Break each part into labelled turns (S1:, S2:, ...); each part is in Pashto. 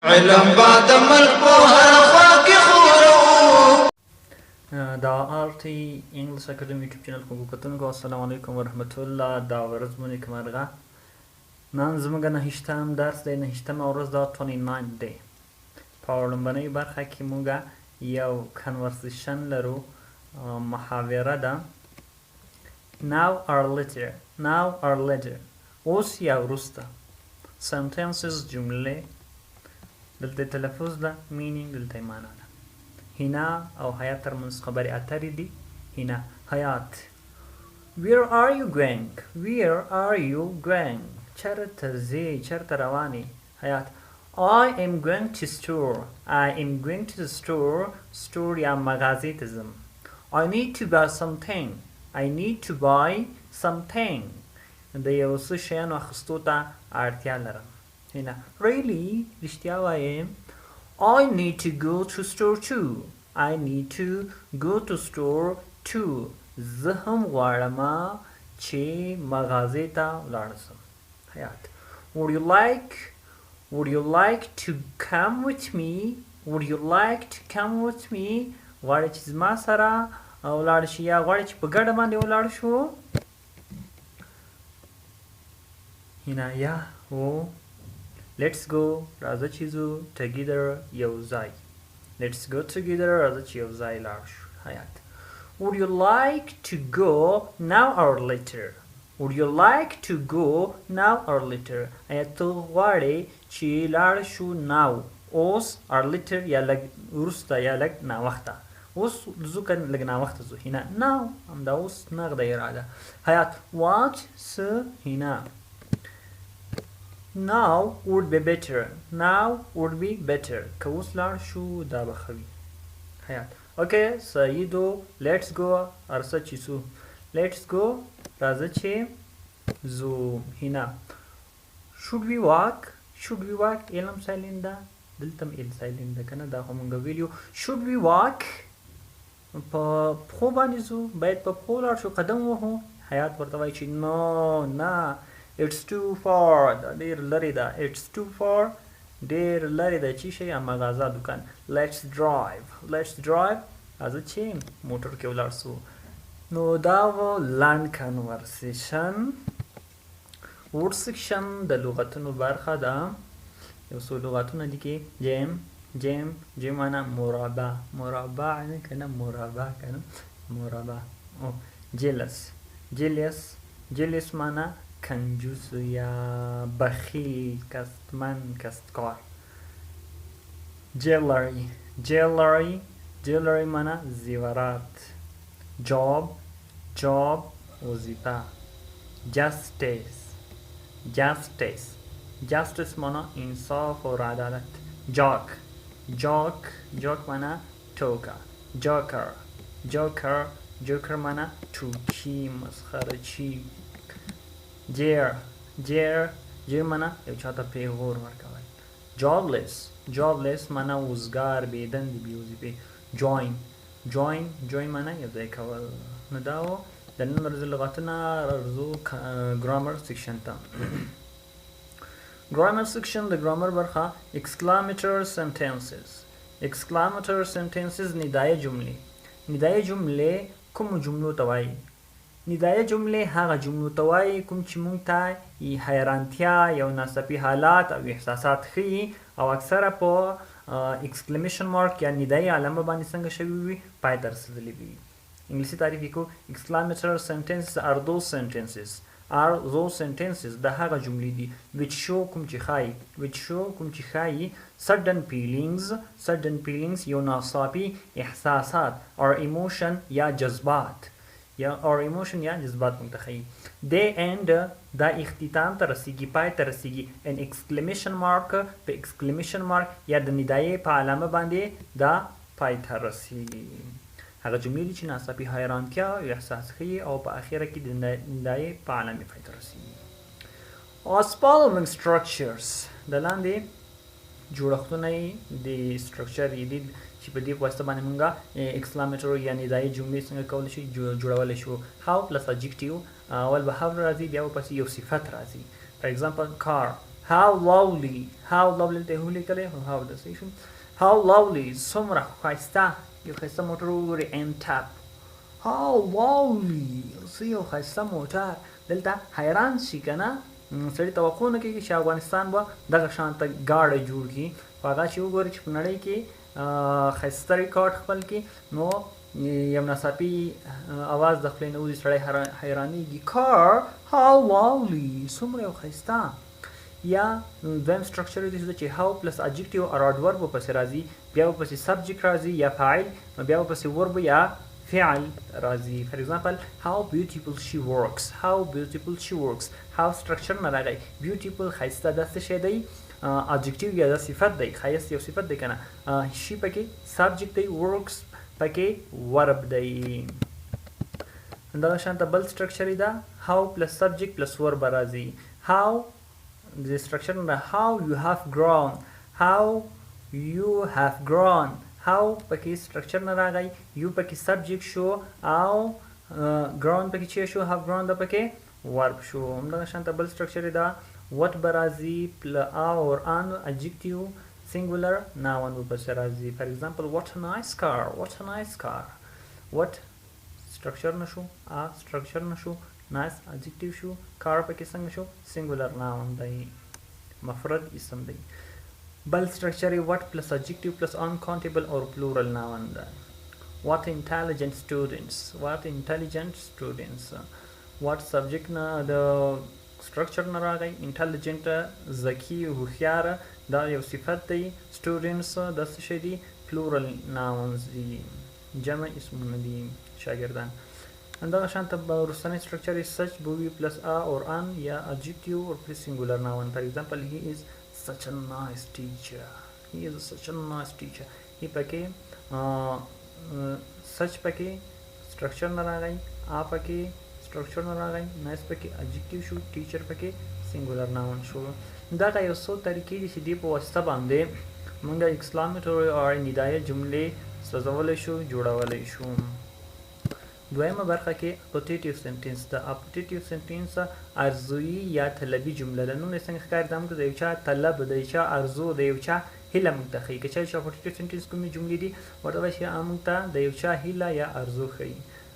S1: علم بعد ملک په هر خوا کې خورو
S2: دا آرټي انګلیس اکیډمي یوټیوب چینل کو کتونکو السلام علیکم ورحمت الله دا ورځو نیکمرغه نن زموږ نهشتم درس دی نهشتمه ورځ دا 29 دی په لومړنۍ برخه کې موږ یو کنورسیشن لرو محاوره ده now or later اوس یا وروسته sentences جملې دلته تلفظ ده meaning دلته معنا ده هینا او حیات ترمنځ خبرې اترې دي هینا حیات where are you going چرته ځې چرته روانې حیات I am going to the store یا مغازې ته ځم I need to buy something د یو څه شیانو اخیستو ته اړتیا لرم هنا really رښتیا وایم I need to go to store too زه هم غواړم چې مغازې ته ولاړ شم حیات would you like to come with me غواړې چې زما سره ولاړ شي یا غواړې چې په ګډه باندې ولاړ شو هنا یا و let's go راځه چې ځو together یو ځای let's go together راځه چې یو ځای لاړ شو حیات would you like to go now or later ایا ته غواړې چې لاړ شو now اوس or later یا لږ وروسته یا لږ ناوخته اوس ځو که لږ ناوخته ځو هنا now همدا اوس نغده اراده حیات what څه هنا now would be better که اوس لاړ شو دا به ښه وي حیات اوکې سعیدو let's go ارڅه چې ځو let's go راځه چې ځو هنا should we walk علم سایلنت ده دلته هم ال سایلنت ده که نه دا خو مونږ ویلو should we walk په پښو باندې ځو باید په پښو لاړ شو قدم وهو حیات ورته وایي چې نه it's too far دا ډېر لرې ده it's too far ډېر لرې ده چې شی مغازه دکان let's drive راځه چې موټر کې ولاړ سو نو دا و لنډ کنورسیشن ورډ سیکشن د لغتونو برخه ده یو څو لغتونه دي کې جیم معنا مربع نه کنه مربع او جلس معنا کنجوس یا بخیل کستکار جیلری معنا زیورات جاب وظیفه جاستس معنا انصاف و عدالت جاک معنا توکا جوکر معنا توکی مسخره چی جیر معنا یو چاته پیغور ورکول جابلس معنا وزګار بېدندې بې وظیفې جوین معنا یو ځای کول نو دا و د نن ورځې لغتونه ارزو ګرامر سیکشن ته grammar section د ګرامر برخه exclamatory sentences ندایه جملې کوم جملو ته وایي ندایه جملې هغه جملو ته وایي کوم چې موږ ته حیرانتیا یو ناڅاپي حالات او احساسات ښیي او اکثره په exclamation mark یا ندایي علامه باندې څنګه شوي وي پای ته رسېدلي وي انګلیسي تعریف یې کو exclamatory sentences are those sentences د هغه جملې دي which show کوم چې ښایي sudden feelings یو ناڅاپي احساسات or emotion یا جذبات موږ ته ښیي they end دا اختتام ته رسیږي پای ته رسیږي an exclamation mark په exclamation mark یا د ندایې په علامه باندې دا پای ته رسیږي هغه جملې دي چې ناڅاپي حیرانتیا او احساس ښیي او په اخره کې د ندایې په علامې پای ته رسیږي as following structures د لاندې جوړښتونه یې د structure یې دي چې په دې په واسطه باندې مونږه exclamatory یا ندایي جملې څنګه کولی شو جوړولی شو how plus adjective اول به have راځي بیا ورپسې یو صفت راځي for example how lovely ته ولیکلی how د صحیح شو how lovely څومره ښایسته یو ښایسته موټر وګورئ and tap how lovely څه یو ښایسته موټر دلته حیران شي که نه سړي توقع نه کېږي چې افغانستان به دغه شانته ګاډی جوړ کړي خو هغه چې وګورئ چې په نړۍ کې ښایسته ریکارډ خپل کړي نو یو ناڅاپي اواز د خولې نه وځي سړی حیرانېږي car how lovely څومره یو ښایسته یا دویم سټرکچر دې چې how پلس adjective or adverb ورپسې راځي بیا ورپسې subject راځي یا فاعل بیا ورپسې verb یا فعل راځي for example how beautiful she works how structure نه راغی beautiful ښایسته دا څه شی دی adjective یا دا صفت دی ښایست یو صفت دی که نه she پکې subject دی works پکې verb دی دغه شانته بل سټرکچر یې ده how plus subject plus verb راځي how د سټرکچر نه how you have grown how پکې سټرکچر نه راغی یو پکې سبجیکټ شو او grown پکې چې شو have grown دا پکې ورب شو همدغه شانته بل سټرکچر دا what به راځي or an adjective singular noun ورپسې راځي for example what a nice car what سټرکچر نشو سټرکچر نشو nice adjective شو car پکې څنګه شو singular noun دی مفرد اسم دی بل سټرکچر what plus adjective plus uncountable or plural noun ده what intelligent students what subject نه د سټرکچر نه راغی intelligent ذکي هوښیار دا یو صفت دی students دا څه شی دی plural nouns دي جمع اسمونه دي شاګردان همدغه شانته وروستنی سټرکچر such به وي plus a or an یا adjective or plus singular noun for example he is such a nice teacher he پکې such پکې سټرکچر نه راغی a پکې سټرکچر نه راغی nice پکې adjective شو teacher پکې singular noun شو دغه یو څو طریقې دي چې دې په واسطه باندې موږ exclamatory or ندایه جملې سوځولی شو جوړولی شو دویمه برخه کې appetitive sentence د appetitive sentence ارزویي یا طلبي جمله ده نوم یې څنګه ښکاري دا موږ د یو چا طلب د یو چا ارزو د یو چا هیله موږ ته ښیي که چا appetitive sentence کومې جملې دي ورته وایي چې موږ ته د یو چا هیله یا ارزو ښیي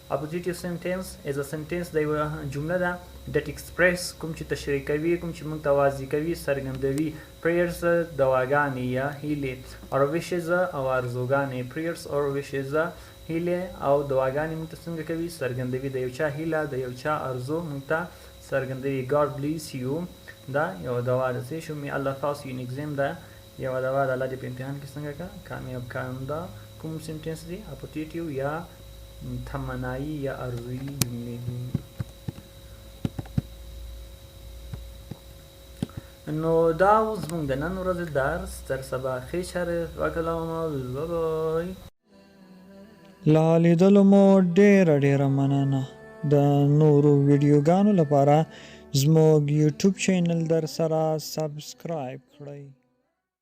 S2: appetitive sentence is a sentence د یوه جمله ده that express کوم چې تشریح کوي کوم چې موږ ته واضح کوي څرګندوي prayers دعاګانې یا هیلې or wishes او ارزوګانې prayers or wishes هیله او دعاګانې موږ ته څنګه کوي څرګندوي د یو چا هیله د یو چا ارزو موږ ته څرګندوي God bless you دا یو دعا ده څه شو may Allah pass you in exam ده یوه دعا د الله دې په امتحان کې څنګه کا کامیاب کړم دا کوم سنټنس دی appetitive یا تمنایي یا ارزویي جملې دي نو دا اوس زموږ د نن ورځې درس تر سبا ښې چارې وکړم بای
S3: لا لیدلو مو ډیره مننه د نورو ویډیوګانو لپاره زموږ یوټیوب چینل در سره سبسکرایب کړئ